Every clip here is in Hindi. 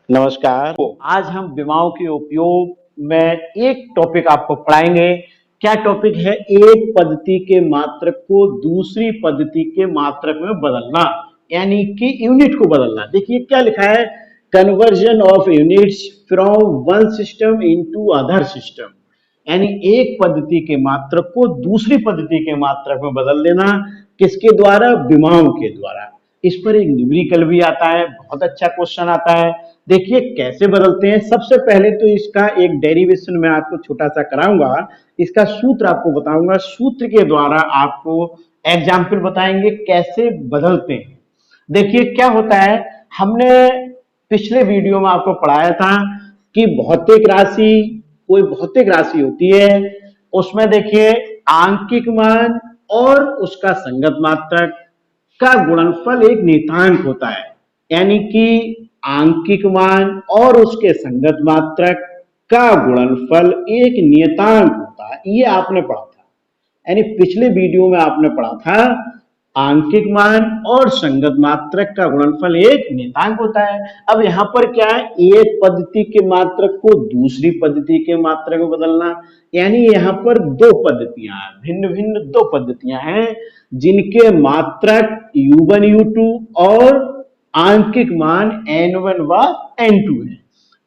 नमस्कार। तो आज हम विमाओं के उपयोग में एक टॉपिक आपको पढ़ाएंगे। क्या टॉपिक है? एक पद्धति के मात्रक को दूसरी पद्धति के मात्रक में बदलना, यानी कि यूनिट को बदलना। देखिए क्या लिखा है, conversion of units from one system into other system, यानी एक पद्धति के मात्रक को दूसरी पद्धति के मात्रक में बदल देना। किसके द्वारा? विमाओं के द्वारा। इस पर एक न्यूमेरिकल भी आता है, बहुत अच्छा क्वेश्चन आता है। देखिए कैसे बदलते हैं। सबसे पहले तो इसका एक डेरिवेशन मैं आपको छोटा सा कराऊंगा, इसका सूत्र आपको बताऊंगा, सूत्र के द्वारा आपको एग्जाम्पल बताएंगे कैसे बदलते हैं। देखिए क्या होता है, हमने पिछले वीडियो में आपको पढ़ाया था कि भौतिक राशि, कोई भौतिक राशि होती है, उसमें देखिए आंकिक मान और उसका संगत मात्रक का गुणनफल एक नियतांक होता है, यानी कि आंकिक मान और उसके संगत मात्रक का गुणनफल एक नियतांक होता है। ये आपने पढ़ा था, यानी पिछले वीडियो में आपने पढ़ा था आंकिक मान और संगत मात्रक का गुणनफल एक नियतांक होता है। अब यहां पर क्या है, एक पद्धति के मात्रक को दूसरी पद्धति के मात्रक में बदलना, यानी यहां पर दो पद्धतियां हैं, भिन्न भिन्न दो पद्धतियां हैं जिनके मात्रक u1 u2 और आंकिक मान n1 व n2 है।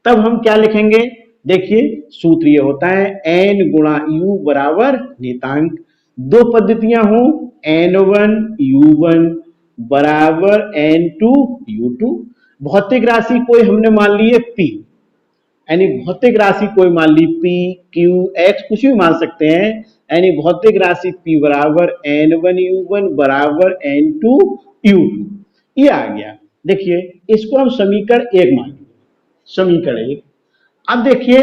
तब हम क्या लिखेंगे? देखिए सूत्र ये होता है n गुणा u बराबर नियतांक। दो पद्धतियां हो, n1 u1 बराबर n2 u2। भौतिक राशि कोई हमने मान ली है p, यानी भौतिक राशि कोई मान ली p q x कुछ भी मान सकते हैं, यानी भौतिक राशि p बराबर n1 u1 बराबर n2 u2। ये आ गया। देखिए इसको हम समीकरण एक मान लेंगे, समीकरण एक। अब देखिए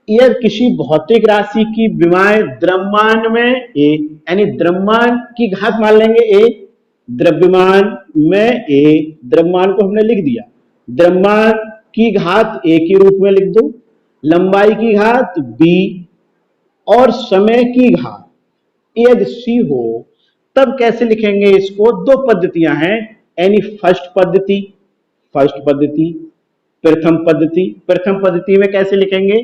यह किसी भौतिक राशि की विमाएं द्रव्यमान में ए, यानी द्रव्यमान की घात मान लेंगे ए, द्रव्यमान में ए, द्रव्यमान को हमने लिख दिया, द्रव्यमान की घात ए के रूप में लिख दो, लंबाई की घात बी और समय की घात यदि सी हो, तब कैसे लिखेंगे इसको? दो पद्धतियां हैं, यानी फर्स्ट पद्धति, प्रथम पद्धति। प्रथम पद्धति में कैसे लिखेंगे?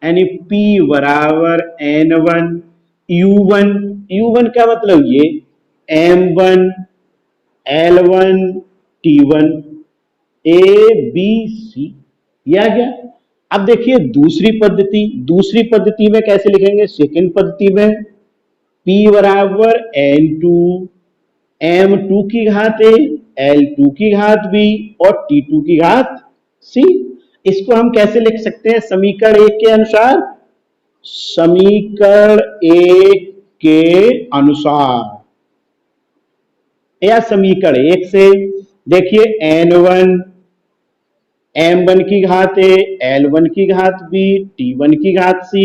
यानी P बराबर N1 U1, U1 का मतलब ये M1 L1 T1 ABC, ये आ गया। अब देखिए दूसरी पद्धति में कैसे लिखेंगे? सेकंड पद्धति में P बराबर N2 M2 की घात A, L2 की घात B और T2 की घात C। इसको हम कैसे लिख सकते हैं समीकरण एक के अनुसार? समीकरण एक के अनुसार या समीकरण एक से देखिए n1 m1 की घात a, l1 की घात b, t1 की घात c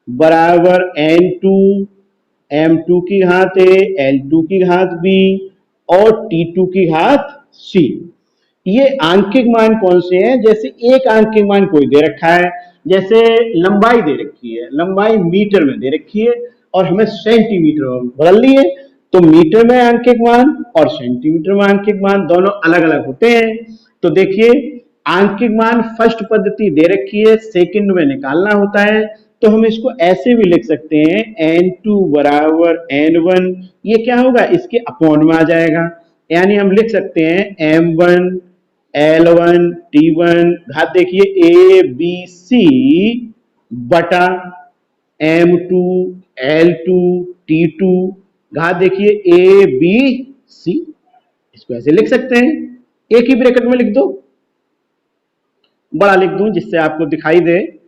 बराबर n2 m2 की घात a, l2 की घात b और t2 की घात c। ये आंकिक मान कौन से हैं? जैसे एक आंकिक मान कोई दे रखा है, जैसे लंबाई दे रखी है, लंबाई मीटर में दे रखी है और हमें सेंटीमीटर में बदल ली है, तो मीटर में आंकिक मान और सेंटीमीटर में आंकिक मान दोनों अलग अलग होते हैं। तो देखिए आंकिक मान फर्स्ट पद्धति दे रखी है, सेकंड में निकालना होता है, तो हम इसको ऐसे भी लिख सकते हैं n2 बराबर n1, ये क्या होगा? इसके अपॉन में आ जाएगा, यानी हम लिख सकते हैं m1 L1 T1 घात देखिए A B C बटा M2 L2 T2 घात देखिए A B C। इसको ऐसे लिख सकते हैं, एक ही ब्रैकेट में लिख दो, बड़ा लिख दूं जिससे आपको दिखाई दे,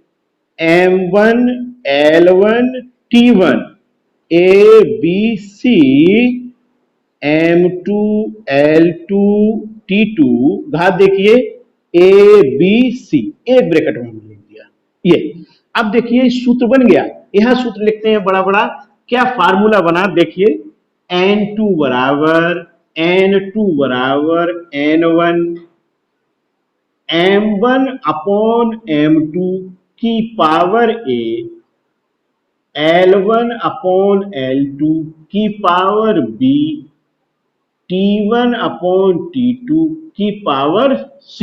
M1 L1 T1 A B C M2 L2 T2 घात देखिए A B C, एक ब्रैकेट में लिख दिया ये। अब देखिए सूत्र बन गया, यहां सूत्र लिखते हैं बड़ा बड़ा। क्या फार्मूला बना? देखिए N2 बराबर N1 M1 अपॉन M2 की power A, L1 upon L2 की power B, T1 upon T2 की पावर C।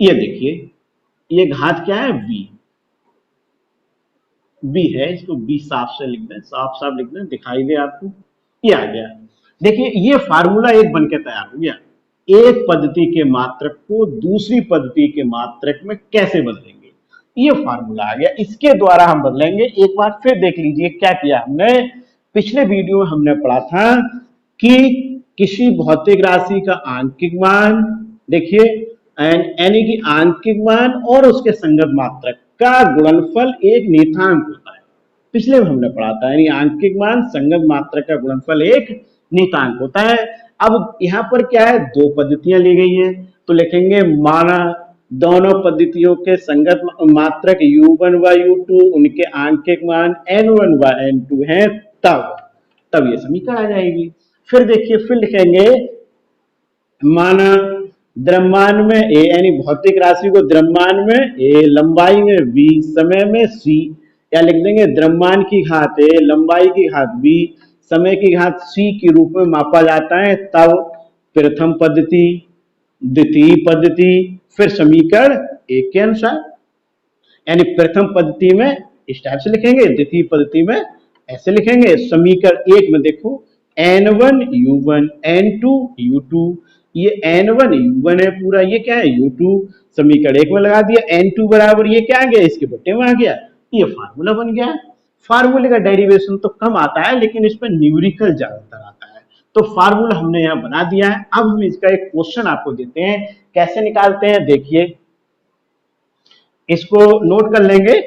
ये देखिए, ये घात क्या है, v, बी है, इसको बी साफ से लिख दें, साफ साफ लिख दें, दिखाई दे आपको, ये आ गया। देखिए ये फार्मूला एक बन के तैयार हो गया। एक पद्धति के मात्रक को दूसरी पद्धति के मात्रक में कैसे बदलेंगे, ये फार्मूला आ गया, इसके द्वारा हम बदलेंगे। एक बार फिर देख लीजिए क्या किया हमने। पिछले वीडियो में हमने पढ़ा था कि किसी भौतिक राशि का आंकिक मान, देखिए यानी कि आंकिक मान और उसके संगत मात्रक का गुणनफल एक नियतांक होता है। पिछले में हमने पढ़ा था, यानी आंकिक मान संगत मात्रक का गुणनफल एक नियतांक होता है। अब यहाँ पर क्या है, दो पद्धतियां ली गई हैं, तो लिखेंगे माना दोनों पद्धतियों के संगत मात्रक u1 व u2 उनके आंकिक मान n1 व n2 हैं, तब ये समीकरण आ जाएगी। फिर देखिए, फिर लिखेंगे माना द्रव्यमान में a, यानी भौतिक राशि को द्रव्यमान में a, लंबाई में b, समय में c, या लिख देंगे द्रव्यमान की घात a, लंबाई की घात b, समय की घात c के रूप में मापा जाता है, तब प्रथम पद्धति, द्वितीय पद्धति, फिर समीकरण एक के अनुसार। यानी प्रथम पद्धति में इस टाइप से लिखेंगे, द्वितीय पद्धति में ऐसे लिखेंगे। समीकरण एक में देखो n1 u1 n2 u2, ये n1 u1 है पूरा, ये क्या है u2, समीकरण एक में लगा दिया, n2 बराबर ये क्या आ गया, इसके बट्टे में आ गया, ये फार्मूला बन गया। फार्मूले का डेरिवेशन तो कम आता है, लेकिन इस पर न्यूमेरिकल ज्यादातर आता है, तो फार्मूला हमने यहाँ बना दिया है। अब हम इसका एक क्वेश्चन आपको देते हैं, कैसे निकालते हैं देखिए, इसको नोट कर लेंगे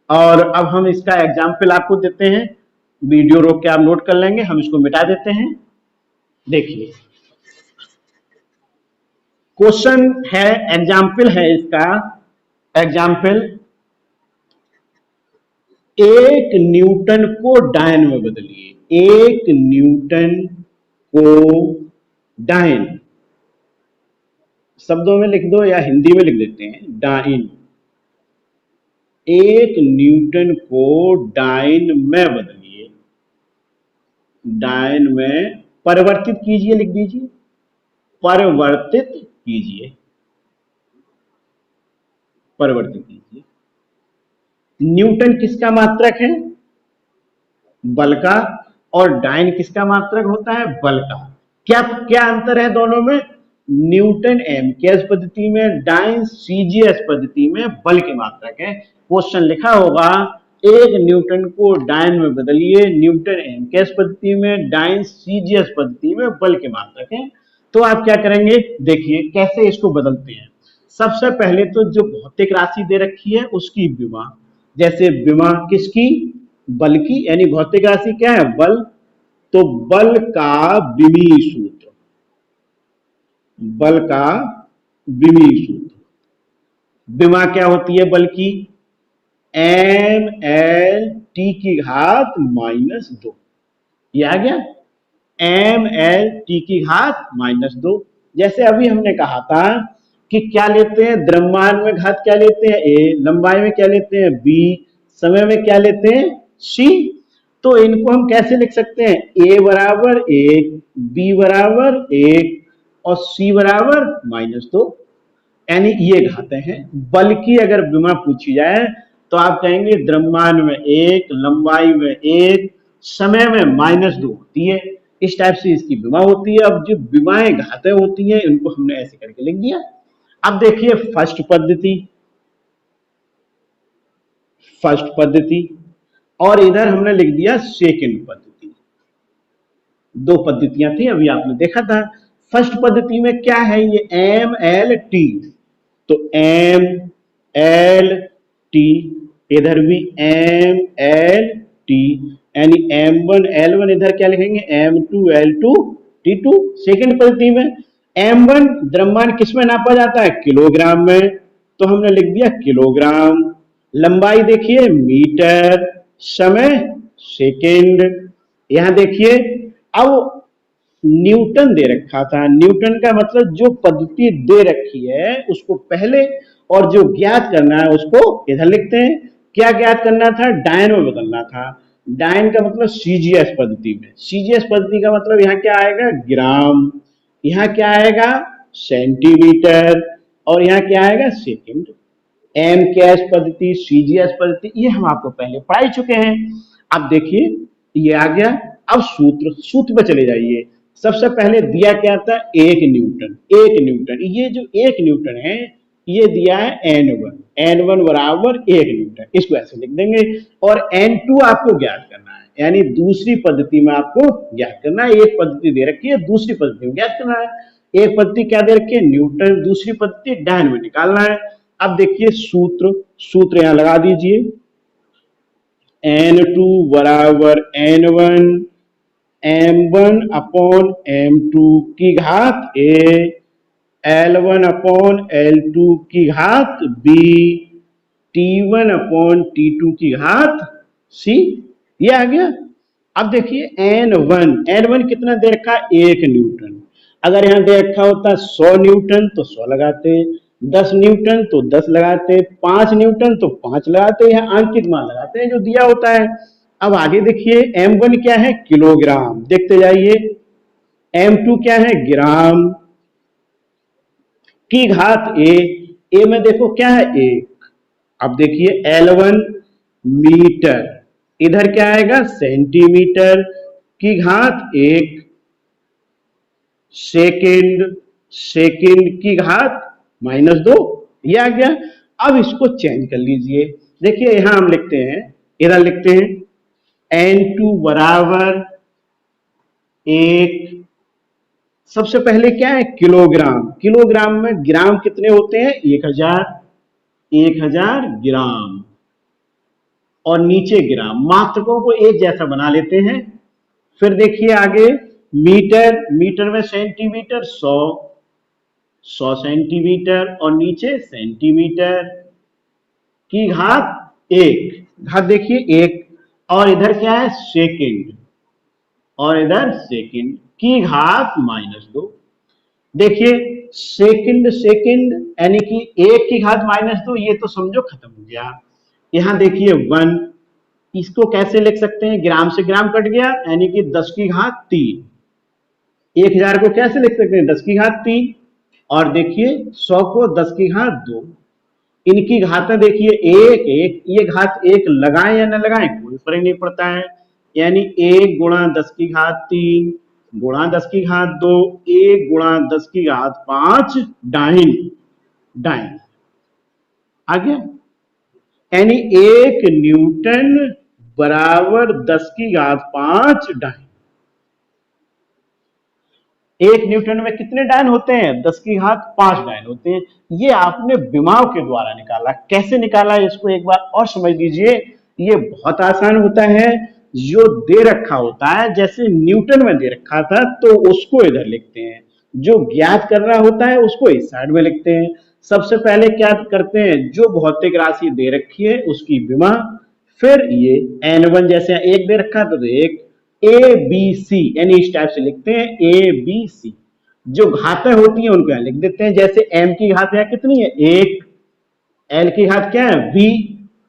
और अब हम इसका एग्जाम्पल आपको देते हैं। वीडियो रोक के आप नोट कर लेंगे, हम इसको मिटा देते हैं। देखिए क्वेश्चन है, एग्जाम्पल है इसका, एग्जाम्पल एक न्यूटन को डायन में बदलिए। एक न्यूटन को डायन, शब्दों में लिख दो या हिंदी में लिख देते हैं, डाइन। एक न्यूटन को डाइन में बदलिए, डायन में परिवर्तित कीजिए, लिख दीजिए परिवर्तित कीजिए, परिवर्तित कीजिए। न्यूटन किसका मात्रक है, बल का, और डायन किसका मात्रक होता है, बल का। क्या क्या अंतर है दोनों में, न्यूटन एमकेएस पद्धति में, डायन सीजीएस पद्धति में बल के मात्रक है। क्वेश्चन लिखा होगा एक न्यूटन को डायन में बदलिए, न्यूटन एमकेएस पद्धति में, डायन सीजीएस पद्धति में बल के मात्रक है। तो आप क्या करेंगे, देखिए कैसे इसको बदलते हैं। सबसे पहले तो जो भौतिक राशि दे रखी है उसकी विमा, जैसे विमा किसकी, बल की, यानी भौतिक राशि क्या है, बल, तो बल का विमीय सूत्र, बल का विमीय सूत्र, विमा क्या होती है बल की, एम एल टी की घात -2, ये आ गया, एम एल टी की घात -2। जैसे अभी हमने कहा था कि क्या लेते हैं, द्रव्यमान में घात क्या लेते हैं a, लंबाई में क्या लेते हैं b, समय में क्या लेते हैं c। तो इनको हम कैसे लिख सकते हैं, a बराबर 1, b बराबर 1 और c बराबर -2, यानी ये घातें हैं। बल की अगर विमा पूछी जाए तो आप कहेंगे द्रव्यमान में 1, लंबाई में 1, समय में -2 होती है, इस टाइप से इसकी विमा होती है। अब जो विमाएं घातें होती हैं इनको हमने ऐसे करके लिख दिया। अब देखिए फर्स्ट पद्धति, फर्स्ट पद्धति, और इधर हमने लिख दिया सेकंड पद्धति। दो पद्धतियां थी, अभी आपने देखा था। फर्स्ट पद्धति में क्या है, ये एम एल टी, तो एम एल टी, इधर भी एम एल टी, यानी M1 L1, इधर क्या लिखेंगे M2 L2 T2। सेकंड पद्धति में M1 द्रव्यमान किस में नापा जाता है, किलोग्राम में, तो हमने लिख दिया किलोग्राम, लंबाई देखिए मीटर, समय सेकंड। यहां देखिए अब न्यूटन दे रखा था, न्यूटन का मतलब जो पद्धति दे रखी है उसको पहले, और जो ज्ञात करना है उसको इधर लिखते हैं। क्या ज्ञात करना था, डायन में बदलना था। डायन का मतलब सीजीएस पद्धति में, सीजीएस पद्धति का मतलब यहाँ क्या आएगा ग्राम, यहाँ क्या आएगा सेंटीमीटर, और यहाँ क्या आएगा सेकंड। एम कैश पद्धति, सीजीएस पद्धति, ये हम आपको पहले पढ़ा ही चुके हैं। अब देखिए ये आ गया। अब सूत्र, सूत्र पे चले जाइए। सबसे पहले दिया क्या था, 1 न्यूटन। 1 न्यूटन, ये जो 1 न्यूटन है ये दिया है N1, N1 बराबर 1 न्यूटन, इसको ऐसे लिख देंगे। और N2 आपको ज्ञात करना है, यानी दूसरी पद्धति में आपको ज्ञात करना है। एक पद्धति दे रखी है, दूसरी पद्धति में ज्ञात करना है। एक पद्धति क्या दे रखी है, न्यूटन, दूसरी पद्धति डायन में निकालना है। अब देखिए सूत्र, सूत्र यहां लगा दीजिए। N2 बराबर N1 M1 अपॉन M2 की घात A, L1 अपॉन L2 की घात B, T1 अपॉन T2 की घात C। ये आ गया। अब देखिए N1, N1 कितना दे रखा है, 1 न्यूटन। अगर यहां दे रखा होता 100 न्यूटन तो 100 लगाते, 10 न्यूटन तो 10 लगाते, 5 न्यूटन तो 5 लगाते, यहाँ आंकित मान लगाते हैं जो दिया होता है। अब आगे देखिए M1 क्या है, किलोग्राम, देखते जाइए। M2 क्या है, ग्राम की घात ए में देखो क्या है, 1। अब देखिए L1 मीटर, इधर क्या आएगा, सेंटीमीटर की घात 1, सेकंड, सेकंड की घात -2, ये आ गया। अब इसको चेंज कर लीजिए। देखिए यहां हम लिखते हैं, इधर लिखते हैं N2 बराबर 1, सबसे पहले क्या है, किलोग्राम। किलोग्राम में ग्राम कितने होते हैं, 1000, 1000 ग्राम। और नीचे ग्राम, मात्रकों को एक जैसा बना लेते हैं। फिर देखिए आगे मीटर, मीटर में सेंटीमीटर, 100, 100 सेंटीमीटर, और नीचे सेंटीमीटर की घात 1, घात देखिए 1। और इधर क्या है, सेकंड, और इधर सेकंड की घात -2। देखिए सेकंड, सेकंड यानी कि 1 की घात -2, ये तो समझो खत्म हो गया। यहां देखिए 1, इसको कैसे लिख सकते हैं, ग्राम से ग्राम कट गया, यानी कि 10 की घात 3। 1000 को कैसे लिख सकते हैं, 10 की घात 3। और देखिए 100 को 10 की घात 2। इनकी घातें देखिए 1 1, ये घात 1 लगाएं या न लगाएं कोई फर्क नहीं पड़ता है। यानी 1 गुणा 10 की घात 3 गुणा 10 की घात 2, 1 गुणा 10 की घात 5 डाइन, डाइन आ गया। यानी 1 न्यूटन बराबर 10 की घात 5 डाइन। 1 न्यूटन में कितने डायन होते हैं, 10 की घात 5 डायन होते हैं। ये आपने विमाव के द्वारा निकाला। कैसे निकाला इसको एक बार और समझ लीजिए। ये बहुत आसान होता है। जो दे रखा होता है, जैसे न्यूटन में दे रखा था तो उसको इधर लिखते हैं, जो ज्ञात करना होता है उसको इस साइड में लिखते हैं। सबसे पहले क्या करते हैं, जो भौतिक राशि दे रखी है उसकी विमा, फिर ये N1 जैसे 1 दे रखा था तो 1, ए बी सी, यानी इस टाइप से लिखते हैं ए बी सी। जो घातें होती हैं उनको यहां लिख देते हैं। जैसे एम की घात यहां कितनी है, 1, एल की घात क्या है, वी,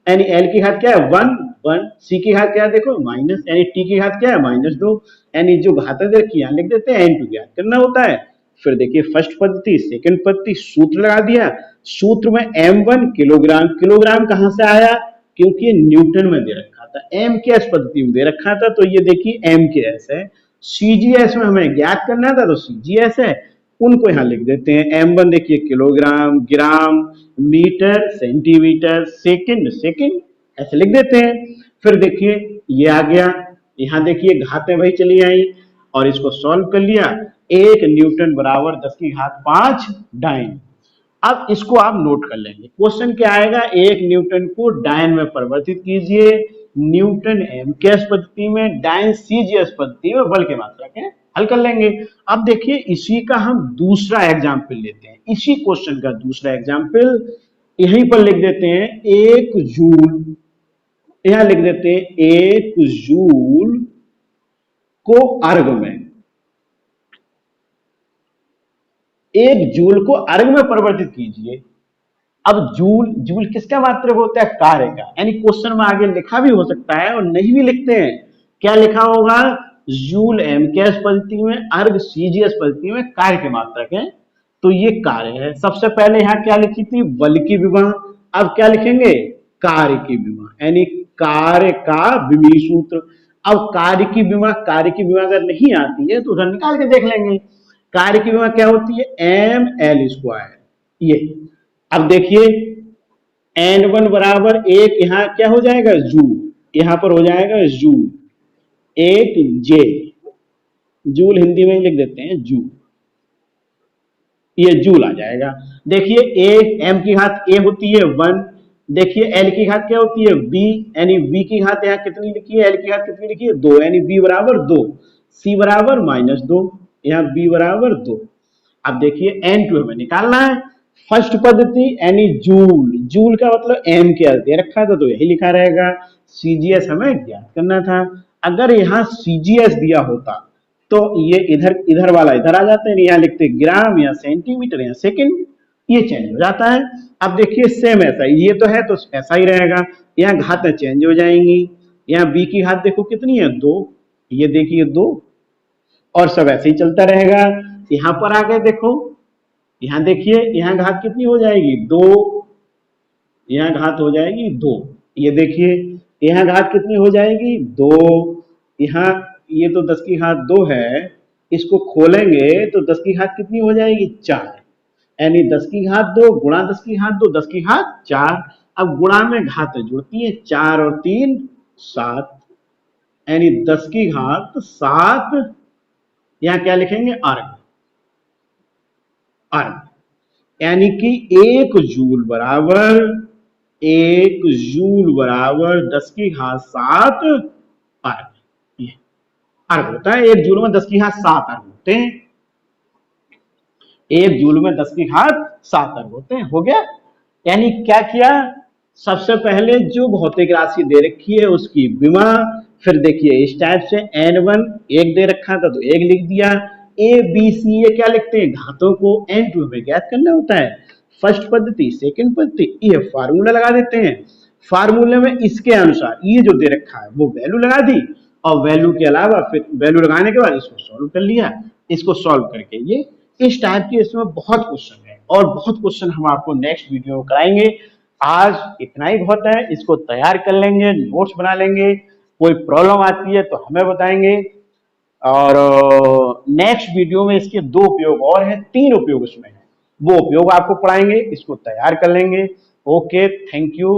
यानी एल की घात क्या है, 1 1, सी की घात क्या है देखो माइनस, यानी टी की घात क्या है, -2। यानी जो घातें देखी यहां लिख देते हैं, N2 ज्ञात करना होता है। फिर देखिए फर्स्ट पद्धति, सेकंड पद्धति, सूत्र लगा दिया। सूत्र में M1 किलोग्राम, किलोग्राम कहां से आया, क्योंकि न्यूटन में दे रखा था। एम के एस पद्धति में दे रखा था तो ये देखिए एम के एस है। सीजीएस में हमें ज्ञात करना था तो सीजीएस है, उनको यहां लिख देते हैं। M1 देखिए किलोग्राम, ग्राम, मीटर, सेंटीमीटर, सेकंड, सेकंड, ऐसे लिख देते हैं। फिर देखिए ये आ गया। यहां देखिए घातें वही चली आई और इसको सॉल्व कर लिया। 1 न्यूटन बराबर 10 की घात 5 डाइन। अब इसको आप नोट कर लेंगे। क्वेश्चन क्या आएगा, 1 न्यूटन को डायन में परिवर्तित कीजिए। न्यूटन एमकेएस पद्धति में, डायन सीजीएस पद्धति में बल के मात्रक है, हल कर लेंगे। अब देखिए इसी का हम दूसरा एग्जाम्पल लेते हैं। इसी क्वेश्चन का दूसरा एग्जाम्पल यहीं पर लिख देते हैं, 1 जूल, यहां लिख देते हैं 1 जूल को अर्ग में, 1 जूल को अर्ग में परिवर्तित कीजिए। अब जूल, जूल किसका मात्रक होता है, कार्य का। यानी क्वेश्चन में आगे लिखा भी हो सकता है और नहीं भी लिखते हैं। क्या लिखा होगा, जूल एमकेएस पद्धति में, अर्ग सीजीएस पद्धति में कार्य के मात्रक है। तो ये कार्य है। सबसे पहले यहाँ क्या लिखी थी, बल की विभा, अब क्या लिखेंगे, कार्य की विभा, यानी कार्य का विभव सूत्र। अब कार्य की विभा अगर नहीं आती है तो उधर निकाल के देख लेंगे। कार्य की विभा क्या होती है, एम एल स्क्वायर। ये अब देखिए N1 बराबर एक, यहाँ क्या हो जाएगा, जूल, यहां पर हो जाएगा जूल, 8J, जूल हिंदी में लिख देते हैं जूल, ये जूल आ जाएगा। देखिए ए, एम की घात ए होती है 1, देखिए एल की घात क्या होती है बी, यानी बी की घात यहाँ कितनी लिखी है, एल की घात कितनी लिखी है 2, यानी बी बराबर 2, सी बराबर -2, यहाँ बी बराबर 2। अब देखिए N2 हमें निकालना है। फर्स्ट पद्धति यानी जूल, जूल का मतलब एम के दे रखा था तो यही लिखा रहेगा। सीजीएस हमें ज्ञात करना था। अगर यहाँ सीजीएस दिया होता तो ये इधर इधर वाला इधर आ जाता है, यहाँ लिखते ग्राम या सेंटीमीटर या सेकंड, ये चेंज हो जाता है। अब देखिए सेम ऐसा ही, ये तो है तो ऐसा ही रहेगा, यहाँ घातें चेंज हो जाएंगी। यहाँ बी की घात देखो कितनी है 2, ये देखिए 2, और सब ऐसे ही चलता रहेगा। यहाँ पर आ गए देखो, यहाँ देखिए यहाँ घात कितनी हो जाएगी 2, यहाँ घात हो जाएगी 2, ये देखिए यहाँ घात कितनी हो जाएगी 2, यहाँ ये तो 10 की घात 2 है, इसको खोलेंगे तो 10 की घात कितनी हो जाएगी 4, यानी 10 की घात 2 गुणा 10 की घात 2, 10 की घात 4। अब गुणा में घातें जुड़ती है, 4 और 3 7, यानी 10 की घात 7, यहाँ क्या लिखेंगे अर्ग, अर्ग, यानी कि 1 जूल बराबर 10 की घात 7 अर्ग, ये अर्ग होता है। 1 जूल में 10 की घात 7 अर्ग होते हैं, 1 जूल में 10 की घात 7 अर्ग होते हैं। हो गया, यानी क्या किया, सबसे पहले जो भौतिक राशि दे रखी है उसकी विमा, फिर देखिए इस टाइप से N1 एक दे रखा था तो एक लिख दिया, ए बी सी ये क्या लिखते हैं घातों को, N2 हमें ज्ञात करना होता है। फर्स्ट पद्धति, सेकंड पद्धति, ये फार्मूला लगा देते हैं। फार्मूले में इसके अनुसार ये जो दे रखा है वो वैल्यू लगा दी, और वैल्यू के अलावा फिर वैल्यू लगाने के बाद इसको सॉल्व कर लिया। इसको सॉल्व करके ये इस टाइप की इसमें बहुत क्वेश्चन है, और बहुत क्वेश्चन हम आपको नेक्स्ट वीडियो में कराएंगे। आज इतना ही बहुत है, इसको तैयार कर लेंगे, नोट्स बना लेंगे, कोई प्रॉब्लम आती है तो हमें बताएंगे। और नेक्स्ट वीडियो में इसके 2 उपयोग और हैं, 3 उपयोग इसमें है, वो उपयोग आपको पढ़ाएंगे, इसको तैयार कर लेंगे। Okay, thank you.